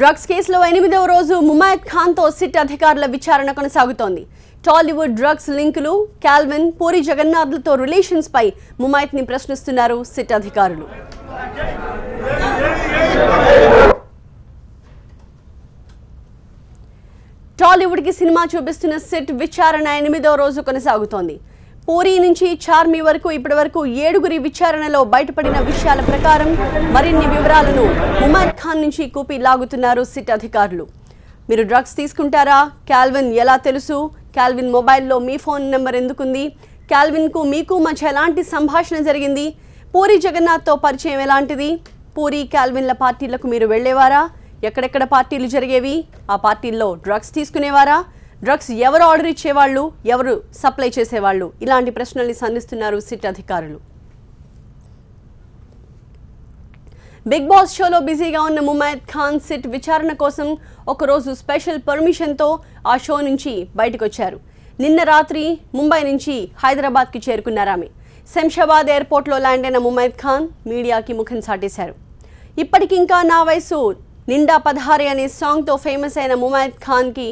Drugs కేసులో 8వ రోజు ముమైత్ ఖాన్ తో సిట్ అధికారుల విచారణ కొనసాగుతోంది. టాలీవుడ్ డ్రగ్స్ లింకులు, కాల్విన్, పూరి జగన్నాథ్లతో రిలేషన్స్ పై ముమైత్ ని ప్రశ్నిస్తున్నారు సిట్ అధికారులు. టాలీవుడ్ కి సినిమా చూపిస్తున్న సిట్ విచారణ 8వ రోజు కొనసాగుతోంది. పూరి నుంచి చార్మి వరకు ఇప్పటివరకు 7గురి విచారణలో బయటపడిన విషయాల ప్రకారం మరిన్ని వివరాలను ముమైత్ ఖాన్ నుంచి కూపి లాగుతున్నారు సిట్ అధికారులు. మీరు డ్రగ్స్ తీసుకుంటారా? కాల్విన్ ఎలా తెలుసు? కాల్విన్ మొబైల్లో మీ ఫోన్ నెంబర్ ఎందుకుంది? కాల్విన్కు మీకు మధ్య ఎలాంటి సంభాషణ జరిగింది? పూరి జగన్నాథ్తో పరిచయం ఎలాంటిది? పూరి కాల్విన్ల పార్టీలకు మీరు వెళ్ళేవారా? ఎక్కడెక్కడ పార్టీలు జరిగేవి? ఆ పార్టీల్లో డ్రగ్స్ తీసుకునేవారా? డ్రగ్స్ ఎవరు ఆర్డర్ ఇచ్చేవాళ్ళు, ఎవరు సప్లై చేసేవాళ్ళు? ఇలాంటి ప్రశ్నల్ని సంధిస్తున్నారు సిట్ అధికారులు. బిగ్ బాస్ షోలో బిజీగా ఉన్న ముమైత్ ఖాన్ సిట్ విచారణ కోసం ఒకరోజు స్పెషల్ పర్మిషన్తో ఆ షో నుంచి బయటకు వచ్చారు. నిన్న రాత్రి ముంబై నుంచి హైదరాబాద్కి చేరుకున్నారామె. శంషాబాద్ ఎయిర్పోర్ట్లో ల్యాండ్ అయిన ముమైత్ ఖాన్ మీడియాకి ముఖం చాటేశారు. ఇప్పటికింకా నా వయసు నిండా 16 అనే సాంగ్తో ఫేమస్ అయిన ముమైత్ ఖాన్కి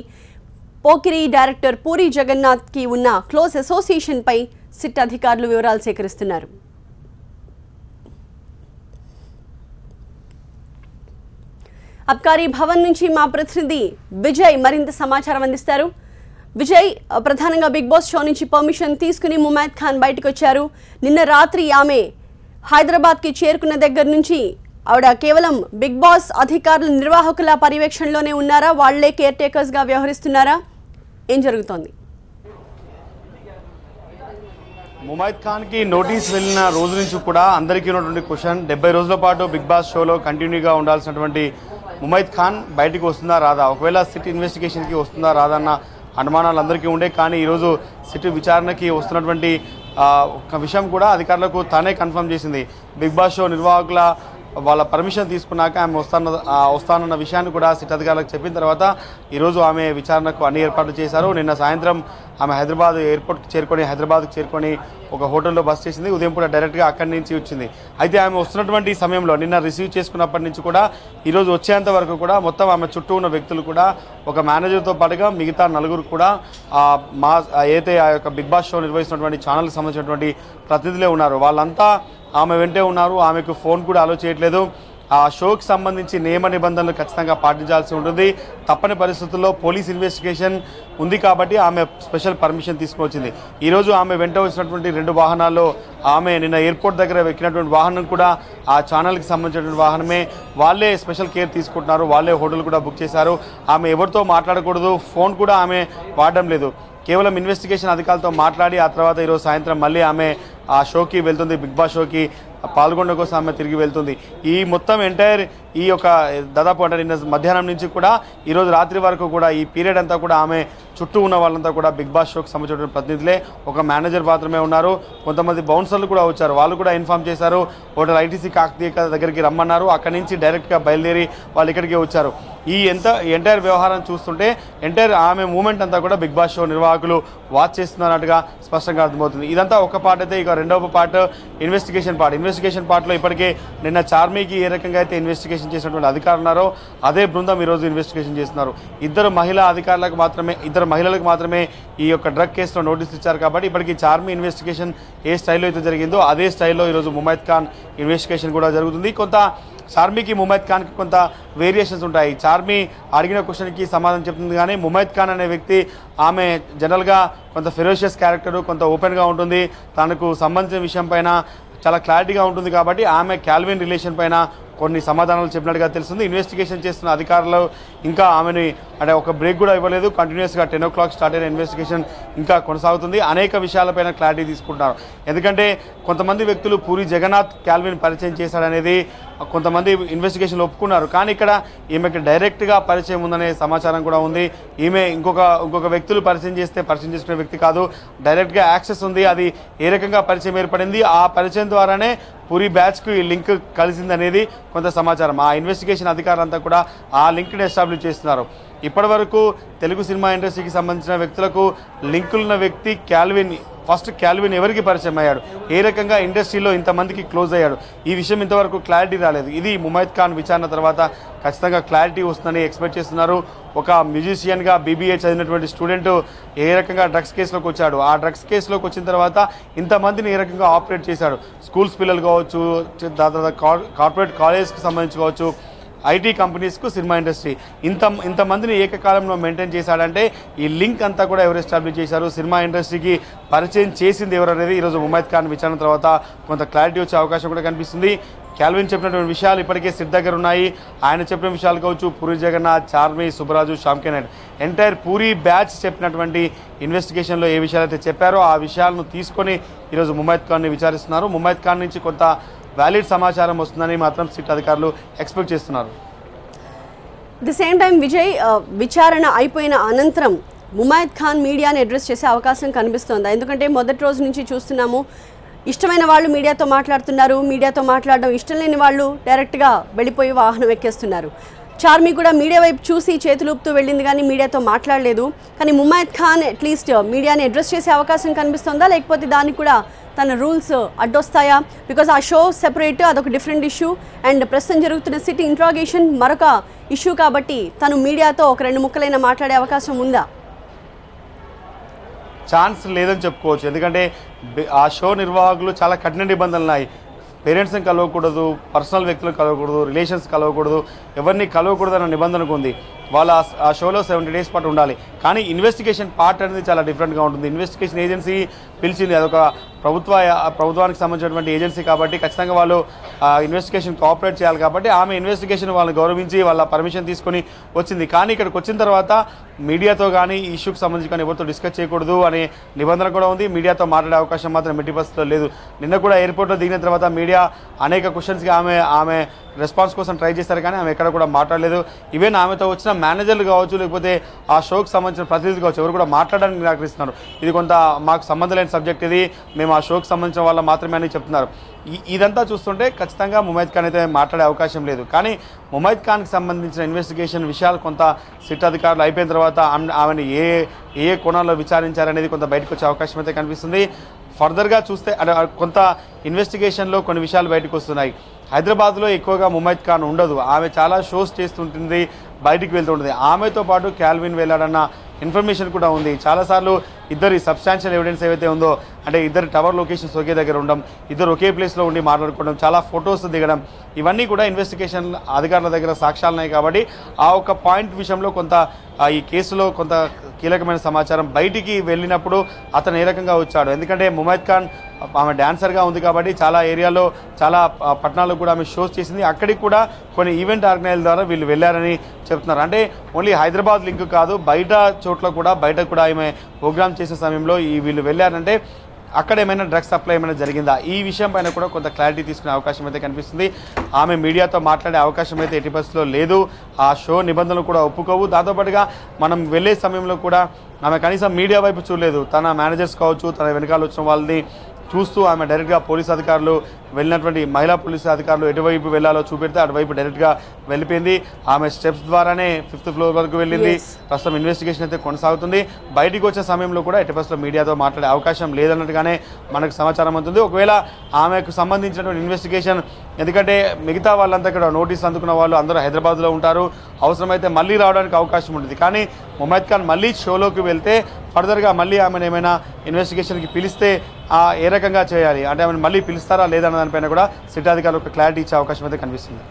పోకిరి డైరెక్టర్ పూరి జగన్నాథ్కి ఉన్న క్లోజ్ అసోసియేషన్ పై సిట్ అధికారులు వివరాలు సేకరిస్తున్నారు. అబ్కారీ భవన్ నుంచి మా ప్రతినిధి విజయ్ మరింత సమాచారం అందిస్తారు. విజయ్, ప్రధానంగా బిగ్ బాస్ షో నుంచి పర్మిషన్ తీసుకుని ముమైత్ ఖాన్ బయటకు వచ్చారు. నిన్న రాత్రి ఆమె హైదరాబాద్కి చేరుకున్న దగ్గర నుంచి ఆవిడ కేవలం బిగ్ బాస్ అధికారుల నిర్వాహకుల పర్యవేక్షణలోనే ఉన్నారా? వాళ్లే కేర్ టేకర్స్గా వ్యవహరిస్తున్నారా? ఏం జరుగుతోంది? ముమైత్ ఖాన్కి నోటీస్ వెళ్ళిన రోజు నుంచి కూడా అందరికీ ఉన్నటువంటి క్వశ్చన్, 70 రోజుల పాటు బిగ్ బాస్ షోలో కంటిన్యూగా ఉండాల్సినటువంటి ముమైత్ ఖాన్ బయటికి వస్తుందా రాదా, ఒకవేళ సిట్ ఇన్వెస్టిగేషన్కి వస్తుందా రాదా అన్న అనుమానాలు అందరికీ ఉండే. కానీ ఈరోజు సిట్ విచారణకి వస్తున్నటువంటి ఒక విషయం కూడా అధికారులకు తానే కన్ఫర్మ్ చేసింది. బిగ్ బాస్ షో నిర్వాహకుల వాళ్ళ పర్మిషన్ తీసుకున్నాక ఆమె వస్తానన్న విషయాన్ని కూడా సిట్ అధికారులకు చెప్పిన తర్వాత ఈరోజు ఆమె విచారణకు అన్ని ఏర్పాట్లు చేశారు. నిన్న సాయంత్రం ఆమె హైదరాబాద్ ఎయిర్పోర్ట్కి హైదరాబాద్కి చేరుకొని ఒక హోటల్లో బస్ చేసింది. ఉదయం కూడా డైరెక్ట్గా అక్కడి నుంచి వచ్చింది. అయితే ఆమె వస్తున్నటువంటి సమయంలో నిన్న రిసీవ్ చేసుకున్నప్పటి నుంచి కూడా ఈరోజు వచ్చేంత వరకు కూడా మొత్తం ఆమె చుట్టూ ఉన్న వ్యక్తులు కూడా ఒక మేనేజర్తో పాటుగా మిగతా 4 కూడా ఏదైతే ఆ యొక్క బిగ్ బాస్ షో నిర్వహిస్తున్నటువంటి ఛానల్కి సంబంధించినటువంటి ప్రతినిధులే ఉన్నారు. వాళ్ళంతా ఆమె వెంటే ఉన్నారు. ఆమెకు ఫోన్ కూడా అలో చేయట్లేదు. ఆ షోకి సంబంధించి నియమ నిబంధనలు ఖచ్చితంగా పాటించాల్సి ఉంటుంది. తప్పని పరిస్థితుల్లో పోలీస్ ఇన్వెస్టిగేషన్ ఉంది కాబట్టి ఆమె స్పెషల్ పర్మిషన్ తీసుకుని వచ్చింది. ఈరోజు ఆమె వెంట వచ్చినటువంటి 2 వాహనాల్లో ఆమె నిన్న ఎయిర్పోర్ట్ దగ్గర ఎక్కినటువంటి వాహనం కూడా ఆ ఛానల్కి సంబంధించినటువంటి వాహనమే. వాళ్ళే స్పెషల్ కేర్ తీసుకుంటున్నారు. వాళ్ళే హోటల్ కూడా బుక్ చేశారు. ఆమె ఎవరితో మాట్లాడకూడదు, ఫోన్ కూడా ఆమె వాడడం లేదు. కేవలం ఇన్వెస్టిగేషన్ అధికారులతో మాట్లాడి ఆ తర్వాత ఈరోజు సాయంత్రం మళ్ళీ ఆమె ఆ షోకి వెళ్తుంది. బిగ్ బాస్ షోకి పాల్గొనడం కోసం ఆమె తిరిగి వెళ్తుంది. ఈ మొత్తం ఎంటైర్ ఈ యొక్క దాదాపు అంటే నిన్న మధ్యాహ్నం నుంచి కూడా ఈరోజు రాత్రి వరకు కూడా ఈ పీరియడ్ అంతా కూడా ఆమె చుట్టూ ఉన్న వాళ్ళంతా కూడా బిగ్ బాస్ షోకి సంబంధించిన ప్రతినిధులే. ఒక మేనేజర్ మాత్రమే ఉన్నారు. కొంతమంది బౌన్సర్లు కూడా వచ్చారు. వాళ్ళు కూడా ఇన్ఫార్మ్ చేశారు. హోటల్ ఐటీసీ కాకతీయ దగ్గరికి రమ్మన్నారు. అక్కడి నుంచి డైరెక్ట్గా బయలుదేరి వాళ్ళు ఇక్కడికి వచ్చారు. ఈ ఎంటైర్ వ్యవహారం చూస్తుంటే ఎంటైర్ ఆమె మూమెంట్ అంతా కూడా బిగ్ బాస్ షో నిర్వాహకులు వాచ్ చేస్తున్నట్టుగా స్పష్టంగా అర్థమవుతుంది. ఇదంతా ఒక పార్ట్ అయితే, ఇక రెండవ పార్ట్ ఇన్వెస్టిగేషన్ పార్ట్లో ఇప్పటికే నిన్న చార్మీకి ఏ రకంగా అయితే ఇన్వెస్టిగేషన్ చేసినటువంటి అధికారులు ఉన్నారో అదే బృందం ఈరోజు ఇన్వెస్టిగేషన్ చేస్తున్నారు. ఇద్దరు మహిళలకు మాత్రమే ఈ యొక్క డ్రగ్ కేసులో నోటీసులు ఇచ్చారు. కాబట్టి ఇప్పటికీ చార్మీ ఇన్వెస్టిగేషన్ ఏ స్టైల్లో అయితే జరిగిందో అదే స్టైల్లో ఈరోజు ముమైత్ ఖాన్ ఇన్వెస్టిగేషన్ కూడా జరుగుతుంది. చార్మీకి ముమైత్ ఖాన్కి కొంత వేరియేషన్స్ ఉంటాయి. చార్మీ అడిగిన క్వశ్చన్కి సమాధానం చెప్తుంది. కానీ ముమైత్ ఖాన్ అనే వ్యక్తి ఆమె జనరల్గా కొంత ఫెరోషియస్ క్యారెక్టరు, కొంత ఓపెన్గా ఉంటుంది. తనకు సంబంధించిన విషయం పైన చాలా క్లారిటీగా ఉంటుంది. కాబట్టి ఆమె కాల్విన్ రిలేషన్ పైన కొన్ని సమాధానాలు చెప్పినట్టుగా తెలుస్తుంది. ఇన్వెస్టిగేషన్ చేస్తున్న అధికారులు ఇంకా ఆమెని అంటే ఒక బ్రేక్ కూడా ఇవ్వలేదు. కంటిన్యూస్గా 10 o'clock స్టార్ట్ అయిన ఇన్వెస్టిగేషన్ ఇంకా కొనసాగుతుంది. అనేక విషయాలపైన క్లారిటీ తీసుకుంటున్నారు. ఎందుకంటే కొంతమంది వ్యక్తులు పూరి జగన్నాథ్ కాల్విన్ పరిచయం చేశాడనేది కొంతమంది ఇన్వెస్టిగేషన్లో ఒప్పుకున్నారు. కానీ ఇక్కడ ఈమెకి డైరెక్ట్గా పరిచయం ఉందనే సమాచారం కూడా ఉంది. ఈమె ఇంకొక వ్యక్తులు పరిచయం చేసుకునే వ్యక్తి కాదు. డైరెక్ట్గా యాక్సెస్ ఉంది. అది ఏ రకంగా పరిచయం ఏర్పడింది, ఆ పరిచయం ద్వారానే పూరి బ్యాచ్కు ఈ లింక్ కలిసింది అనేది కొంత సమాచారం. ఆ ఇన్వెస్టిగేషన్ అధికారులంతా కూడా ఆ లింక్ని ఎస్టాబ్లిష్ చేస్తున్నారు. ఇప్పటి వరకు తెలుగు సినిమా ఇండస్ట్రీకి సంబంధించిన వ్యక్తులకు లింకులున్న వ్యక్తి కాల్విన్ ఫస్ట్ క్యాల్విన్ ఎవరికి పరిచయం అయ్యాడు, ఏ రకంగా ఇండస్ట్రీలో ఇంతమందికి క్లోజ్ అయ్యాడు, ఈ విషయం ఇంతవరకు క్లారిటీ రాలేదు. ఇది ముమైత్ ఖాన్ విచారణ తర్వాత ఖచ్చితంగా క్లారిటీ వస్తుందని ఎక్స్పెక్ట్ చేస్తున్నారు. ఒక మ్యూజిషియన్గా BBA చదివినటువంటి స్టూడెంట్ ఏ రకంగా డ్రగ్స్ కేసులోకి వచ్చాడు, ఆ డ్రగ్స్ కేసులోకి వచ్చిన తర్వాత ఇంతమందిని ఏ రకంగా ఆపరేట్ చేశాడు, స్కూల్స్ పిల్లలు కావచ్చు, దాని తర్వాత కార్పొరేట్ కాలేజ్కి సంబంధించి కావచ్చు, IT కంపెనీస్కు సినిమా ఇండస్ట్రీ ఇంతమందిని ఏకకాలంలో మెయింటైన్ చేశాడంటే ఈ లింక్ అంతా కూడా ఎవరు ఎస్టాబ్లిష్ చేశారు, సినిమా ఇండస్ట్రీకి పరిచయం చేసింది ఎవరు అనేది ఈరోజు ముమైత్ ఖాన్ విచారణ తర్వాత కొంత క్లారిటీ వచ్చే అవకాశం కూడా కనిపిస్తుంది. క్యాల్విన్ చెప్పినటువంటి విషయాలు ఇప్పటికే సిట్ దగ్గర ఉన్నాయి. ఆయన చెప్పిన విషయాలు కావచ్చు, పూరి జగన్నాథ్, చార్మి, సుబ్బరాజు, శ్యామ్ కే నాయుడు, ఎంటైర్ పూరి బ్యాచ్ చెప్పినటువంటి ఇన్వెస్టిగేషన్లో ఏ విషయాలు అయితే చెప్పారో ఆ విషయాలను తీసుకొని ఈరోజు ముమైత్ ఖాన్ని విచారిస్తున్నారు. ముమైత్ ఖాన్ నుంచి కొంత వ్యాలిడ్ సమాచారం వస్తుందని మాత్రం సిట్ అధికారులు ఎక్స్పెక్ట్ చేస్తున్నారు. ది సేమ్ టైం విజయ్, విచారణ అయిపోయిన అనంతరం ముమైత్ ఖాన్ మీడియాని అడ్రస్ చేసే అవకాశం కనిపిస్తోంది. ఎందుకంటే మొదటి రోజు నుంచి చూస్తున్నాము, ఇష్టమైన వాళ్ళు మీడియాతో మాట్లాడుతున్నారు, మీడియాతో మాట్లాడడం ఇష్టం లేని వాళ్ళు డైరెక్ట్గా వెళ్ళిపోయి వాహనం ఎక్కేస్తున్నారు. చార్మి కూడా మీడియా వైపు చూసి చేతులూపుతూ వెళ్ళింది కానీ మీడియాతో మాట్లాడలేదు. కానీ ముమైత్ ఖాన్ అట్లీస్ట్ మీడియాని అడ్రస్ చేసే అవకాశం కనిపిస్తుందా, లేకపోతే దానికి కూడా తన రూల్స్ అడ్డొస్తాయా? బికాజ్ ఆ షో సెపరేట్, అదొక డిఫరెంట్ ఇష్యూ, అండ్ ప్రస్తుతం జరుగుతున్న సిటీ ఇంట్రాగేషన్ మరొక ఇష్యూ కాబట్టి తను మీడియాతో ఒక 2 ముక్కలైనా మాట్లాడే అవకాశం ఉందా? ఛాన్స్ లేదని చెప్పుకోవచ్చు. ఎందుకంటే ఆ షో నిర్వాహకులు చాలా కఠిన నిబంధనలు ఉన్నాయి. పేరెంట్స్ని కలవకూడదు, పర్సనల్ వ్యక్తులను కలవకూడదు, రిలేషన్స్ కలవకూడదు, ఎవరిని కలవకూడదు అన్న నిబంధనకు ఉంది. వాళ్ళు ఆ షోలో 70 days పాటు ఉండాలి. కానీ ఇన్వెస్టిగేషన్ పార్ట్ అనేది చాలా డిఫరెంట్గా ఉంటుంది. ఇన్వెస్టిగేషన్ ఏజెన్సీ పిలిచింది, అదొక ప్రభుత్వానికి సంబంధించినటువంటి ఏజెన్సీ కాబట్టి ఖచ్చితంగా వాళ్ళు ఇన్వెస్టిగేషన్ కోఆపరేట్ చేయాలి. కాబట్టి ఆమె ఇన్వెస్టిగేషన్ వాళ్ళని గౌరవించి వాళ్ళ పర్మిషన్ తీసుకొని వచ్చింది. కానీ ఇక్కడికి వచ్చిన తర్వాత మీడియాతో కానీ ఈ ఇష్యూకి సంబంధించి కానీ ఎవరితో డిస్కస్ చేయకూడదు అనే నిబంధన కూడా ఉంది. మీడియాతో మాట్లాడే అవకాశం మాత్రం ఎట్టి పరిస్థితుల్లో లేదు. నిన్న కూడా ఎయిర్పోర్ట్లో దిగిన తర్వాత మీడియా అనేక క్వశ్చన్స్కి ఆమె రెస్పాన్స్ కోసం ట్రై చేశారు కానీ ఆమె ఎక్కడ కూడా మాట్లాడలేదు. ఈవెన్ ఆమెతో వచ్చిన మేనేజర్లు కావచ్చు, లేకపోతే ఆ షోకి సంబంధించిన ప్రతినిధులు కావచ్చు, ఎవరు కూడా మాట్లాడడానికి నిరాకరిస్తున్నారు. ఇది కొంత మాకు సంబంధం లేని సబ్జెక్ట్, ఇది మేము ఆ షోకి సంబంధించిన వాళ్ళ మాత్రమే అని చెప్తున్నారు. ఇదంతా చూస్తుంటే ఖచ్చితంగా ముమైత్ ఖాన్ అయితే మాట్లాడే అవకాశం లేదు. కానీ ముమైత్ ఖాన్కి సంబంధించిన ఇన్వెస్టిగేషన్ విషయాలు కొంత సిట్ అధికారులు అయిపోయిన తర్వాత ఆమెను ఏ కోణాల్లో విచారించారనేది కొంత బయటకు వచ్చే అవకాశం అయితే కనిపిస్తుంది. ఫర్దర్గా చూస్తే కొంత ఇన్వెస్టిగేషన్లో కొన్ని విషయాలు బయటకు వస్తున్నాయి. హైదరాబాద్లో ఎక్కువగా ముమైత్ ఖాన్ ఉండదు, ఆమె చాలా షోస్ చేస్తుంటుంది, బయటికి వెళ్తుంటుంది. ఆమెతో పాటు క్యాల్విన్ వెళ్ళాడన్న ఇన్ఫర్మేషన్ కూడా ఉంది. చాలాసార్లు ఇద్దరి సబ్స్టాన్షియల్ ఎవిడెన్స్ ఏవైతే ఉందో, అంటే ఇద్దరు టవర్ లొకేషన్స్ ఒకే దగ్గర ఉండడం, ఇద్దరు ఒకే ప్లేస్లో ఉండి మాట్లాడుకోవడం, చాలా ఫొటోస్ దిగడం, ఇవన్నీ కూడా ఇన్వెస్టిగేషన్ అధికారుల దగ్గర సాక్ష్యాలు ఉన్నాయి. కాబట్టి ఆ ఒక్క పాయింట్ విషయంలో కొంత ఈ కేసులో కొంత కీలకమైన సమాచారం బయటికి వెళ్ళినప్పుడు అతను ఏ రకంగా వచ్చాడు. ఎందుకంటే ముమైత్ ఖాన్ ఆమె డాన్సర్గా ఉంది కాబట్టి చాలా ఏరియాలో, చాలా పట్టణాల్లో కూడా ఆమె షోస్ చేసింది. అక్కడికి కూడా కొన్ని ఈవెంట్ ఆర్గనైజర్ ద్వారా వీళ్ళు వెళ్ళారని చెప్తున్నారు. అంటే ఓన్లీ హైదరాబాద్ లింక్ కాదు, బయట చోట్ల కూడా ఆమె ప్రోగ్రామ్ చేసే సమయంలో వీళ్ళు వెళ్ళారంటే అక్కడ ఏమైనా డ్రగ్స్ సప్లై ఏమైనా జరిగిందా, ఈ విషయం పైన కూడా కొంత క్లారిటీ తీసుకునే అవకాశం అయితే కనిపిస్తుంది. ఆమె మీడియాతో మాట్లాడే అవకాశం అయితే ఎట్టి పరిస్థితుల్లో లేదు. ఆ షో నిబంధనలు కూడా ఒప్పుకోవు. దాంతోపాటుగా మనం వెళ్ళే సమయంలో కూడా ఆమె కనీసం మీడియా వైపు చూడలేదు. తన మేనేజర్స్ కావచ్చు, తన వెనకాల వచ్చిన వాళ్ళని చూస్తూ ఆమె డైరెక్ట్గా పోలీస్ అధికారులు వెళ్ళినటువంటి మహిళా పోలీసు అధికారులు ఎటువైపు వెళ్ళాలో చూపెడితే అటువైపు డైరెక్ట్గా వెళ్ళిపోయింది. ఆమె స్టెప్స్ ద్వారానే 5th floor వరకు వెళ్ళింది. ప్రస్తుతం ఇన్వెస్టిగేషన్ అయితే కొనసాగుతుంది. బయటికి వచ్చే సమయంలో కూడా ఎట్టి పరిస్థితుల్లో మీడియాతో మాట్లాడే అవకాశం లేదన్నట్టుగానే మనకు సమాచారం అవుతుంది. ఒకవేళ ఆమెకు సంబంధించినటువంటి ఇన్వెస్టిగేషన్, ఎందుకంటే మిగతా వాళ్ళంతా ఇక్కడ నోటీసులు అందుకున్న వాళ్ళు అందరూ హైదరాబాద్లో ఉంటారు, అవసరమైతే మళ్ళీ రావడానికి అవకాశం ఉంటుంది. కానీ ముమైత్ ఖాన్ మళ్ళీ షోలోకి వెళ్తే ఫర్దర్గా మళ్ళీ ఆమెను ఏమైనా ఇన్వెస్టిగేషన్కి పిలిస్తే ఏ రకంగా చేయాలి, అంటే ఆమెను మళ్ళీ పిలుస్తారా లేదన్న దానిపైన కూడా సిట్ అధికారులు ఒక క్లారిటీ ఇచ్చే అవకాశం అయితే కనిపిస్తుంది.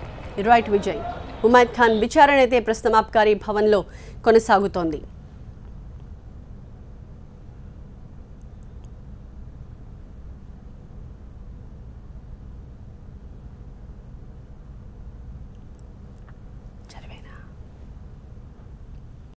రైట్ విజయ్, ముమైత్ ఖాన్ విచారణ అయితే ప్రస్తుతం ఆబ్కారీ భవన్లో కొనసాగుతోంది.